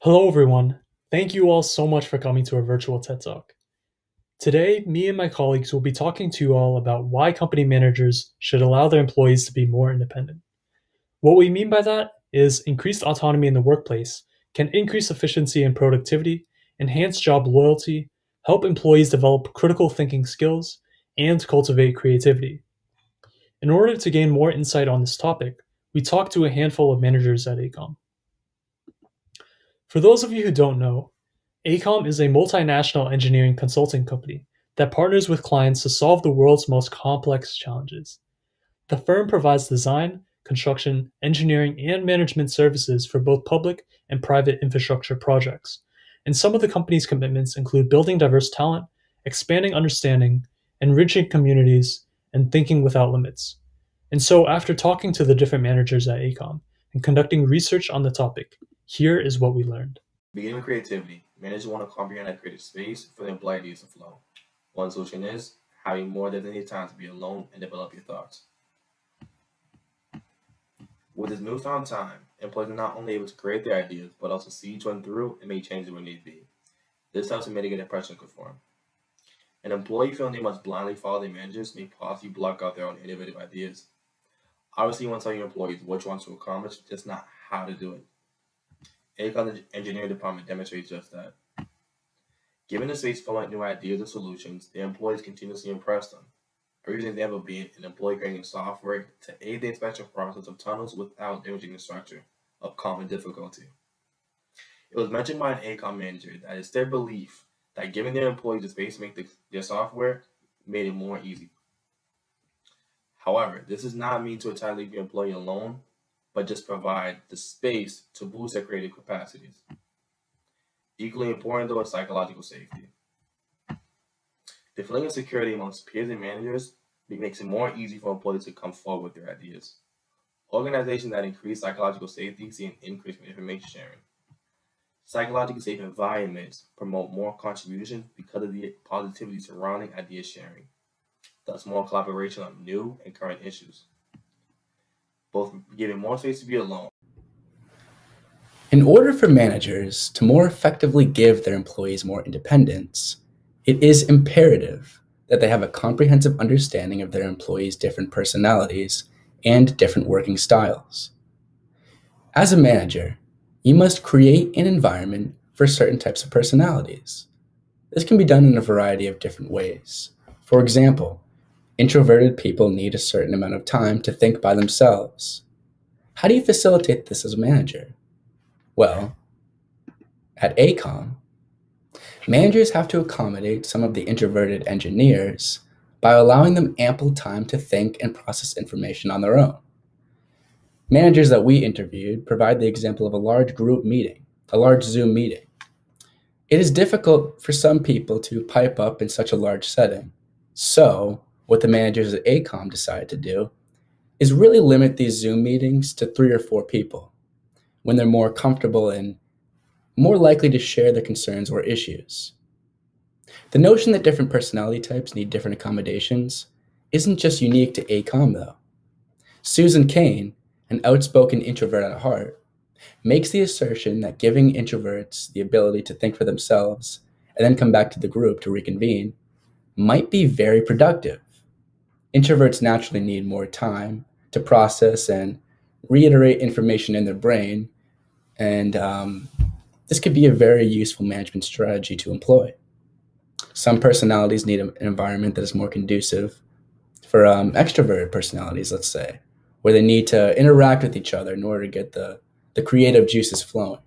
Hello, everyone. Thank you all so much for coming to our virtual TED Talk. Today, me and my colleagues will be talking to you all about why company managers should allow their employees to be more independent. What we mean by that is increased autonomy in the workplace can increase efficiency and productivity, enhance job loyalty, help employees develop critical thinking skills, and cultivate creativity. In order to gain more insight on this topic, we talked to a handful of managers at AECOM. For those of you who don't know, AECOM is a multinational engineering consulting company that partners with clients to solve the world's most complex challenges. The firm provides design, construction, engineering, and management services for both public and private infrastructure projects. And some of the company's commitments include building diverse talent, expanding understanding, enriching communities, and thinking without limits. And so, after talking to the different managers at AECOM and conducting research on the topic, here is what we learned. Beginning with creativity, managers want to comprehend and create a space for their employee ideas to flow. One solution is having more designated time to be alone and develop your thoughts. With this newfound time, employees are not only able to create their ideas, but also see each one through and make changes when need be. This helps to mitigate impression conform. An employee feeling they must blindly follow their managers may possibly block out their own innovative ideas. Obviously, you want to tell your employees what you want to accomplish, just not how to do it. AECOM's engineering department demonstrates just that. Given the space full of new ideas and solutions, their employees continuously impress them. A recent example being an employee creating software to aid the inspection process of tunnels without damaging the structure of common difficulty. It was mentioned by an AECOM manager that it's their belief that giving their employees the space to make their software made it more easy. However, this does not mean to entirely leave your employee alone, but just provide the space to boost their creative capacities. Equally important, though, is psychological safety. The feeling of security amongst peers and managers makes it more easy for employees to come forward with their ideas. Organizations that increase psychological safety see an increase in information sharing. Psychologically safe environments promote more contribution because of the positivity surrounding idea sharing, thus more collaboration on new and current issues. Both giving more space to be alone. In order for managers to more effectively give their employees more independence, it is imperative that they have a comprehensive understanding of their employees' different personalities and different working styles. As a manager, you must create an environment for certain types of personalities. This can be done in a variety of different ways. For example, introverted people need a certain amount of time to think by themselves. How do you facilitate this as a manager? Well, at AECOM, managers have to accommodate some of the introverted engineers by allowing them ample time to think and process information on their own. Managers that we interviewed provide the example of a large group meeting, a large Zoom meeting. It is difficult for some people to pipe up in such a large setting. So, what the managers at AECOM decided to do is really limit these Zoom meetings to 3 or 4 people when they're more comfortable and more likely to share their concerns or issues. The notion that different personality types need different accommodations isn't just unique to AECOM, though. Susan Cain, an outspoken introvert at heart, makes the assertion that giving introverts the ability to think for themselves and then come back to the group to reconvene might be very productive. Introverts naturally need more time to process and reiterate information in their brain, and this could be a very useful management strategy to employ. Some personalities need an environment that is more conducive for extroverted personalities, let's say, where they need to interact with each other in order to get the creative juices flowing.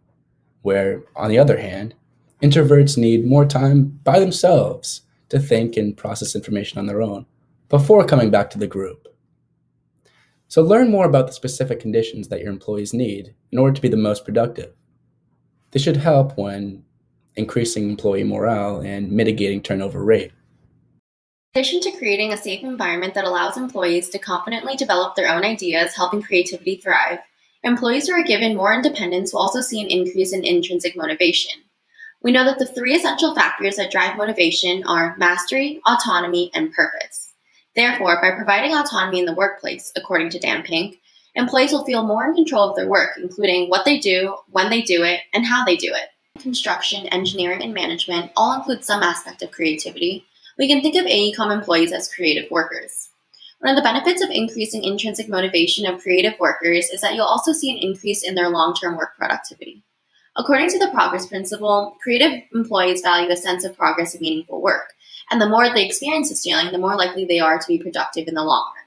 Where, on the other hand, introverts need more time by themselves to think and process information on their own before coming back to the group. So learn more about the specific conditions that your employees need in order to be the most productive. This should help when increasing employee morale and mitigating turnover rate. In addition to creating a safe environment that allows employees to confidently develop their own ideas, helping creativity thrive, employees who are given more independence will also see an increase in intrinsic motivation. We know that the 3 essential factors that drive motivation are mastery, autonomy, and purpose. Therefore, by providing autonomy in the workplace, according to Dan Pink, Employees will feel more in control of their work, including what they do, when they do it, and how they do it. Construction, engineering, and management all include some aspect of creativity. We can think of AECOM employees as creative workers. One of the benefits of increasing intrinsic motivation of creative workers is that you'll also see an increase in their long-term work productivity. According to the progress principle, creative employees value a sense of progress and meaningful work, and the more they experience this feeling, the more likely they are to be productive in the long run.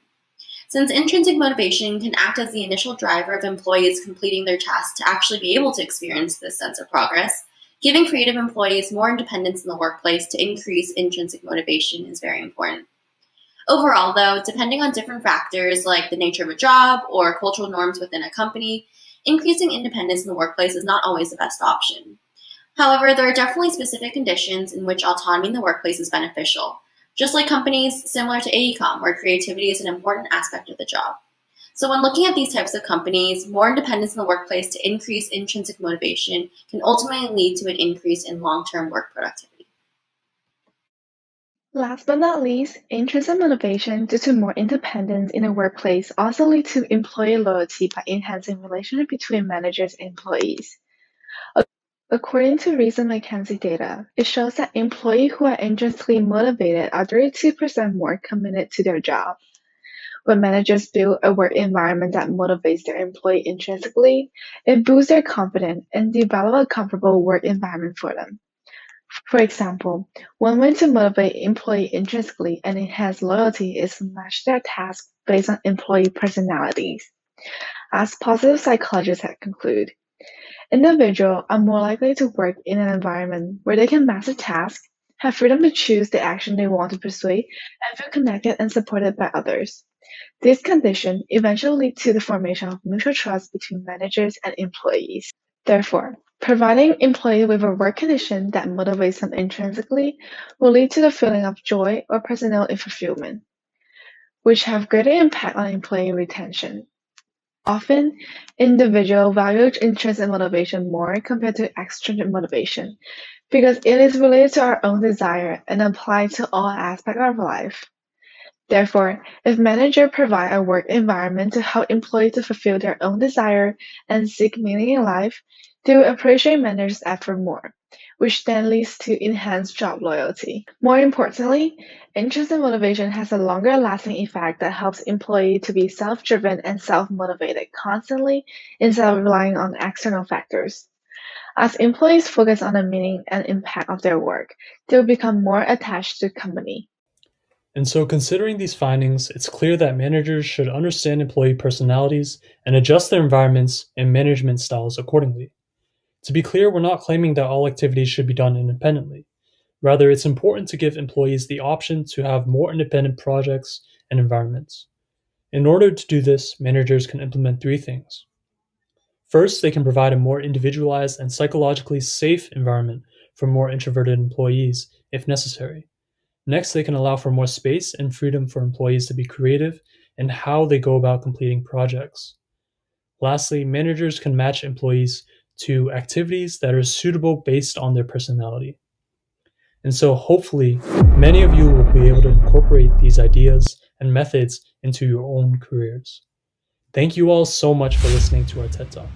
Since intrinsic motivation can act as the initial driver of employees completing their tasks to actually be able to experience this sense of progress, giving creative employees more independence in the workplace to increase intrinsic motivation is very important. Overall, though, depending on different factors like the nature of a job or cultural norms within a company, increasing independence in the workplace is not always the best option. However, there are definitely specific conditions in which autonomy in the workplace is beneficial, just like companies similar to AECOM, where creativity is an important aspect of the job. So when looking at these types of companies, more independence in the workplace to increase intrinsic motivation can ultimately lead to an increase in long-term work productivity. Last but not least, intrinsic motivation due to more independence in the workplace also leads to employee loyalty by enhancing relationship between managers and employees. According to recent McKinsey data, it shows that employees who are intrinsically motivated are 32% more committed to their job. When managers build a work environment that motivates their employee intrinsically, it boosts their confidence and develops a comfortable work environment for them. For example, one way to motivate employees intrinsically and enhance loyalty is to match their tasks based on employee personalities. As positive psychologists have concluded, individuals are more likely to work in an environment where they can master tasks, have freedom to choose the action they want to pursue, and feel connected and supported by others. This condition eventually leads to the formation of mutual trust between managers and employees. Therefore, providing employees with a work condition that motivates them intrinsically will lead to the feeling of joy or personal fulfillment, which have greater impact on employee retention. Often, individuals value intrinsic motivation more compared to extrinsic motivation because it is related to our own desire and applies to all aspects of life. Therefore, if managers provide a work environment to help employees to fulfill their own desire and seek meaning in life, they will appreciate managers' effort more, which then leads to enhanced job loyalty. More importantly, intrinsic motivation has a longer lasting effect that helps employees to be self-driven and self-motivated constantly instead of relying on external factors. As employees focus on the meaning and impact of their work, they will become more attached to the company. And so, considering these findings, it's clear that managers should understand employee personalities and adjust their environments and management styles accordingly. To be clear, we're not claiming that all activities should be done independently. Rather, it's important to give employees the option to have more independent projects and environments. In order to do this, managers can implement three things. First, they can provide a more individualized and psychologically safe environment for more introverted employees if necessary. Next, they can allow for more space and freedom for employees to be creative in how they go about completing projects. Lastly, managers can match employees to activities that are suitable based on their personality. And so hopefully, many of you will be able to incorporate these ideas and methods into your own careers. Thank you all so much for listening to our TED Talk.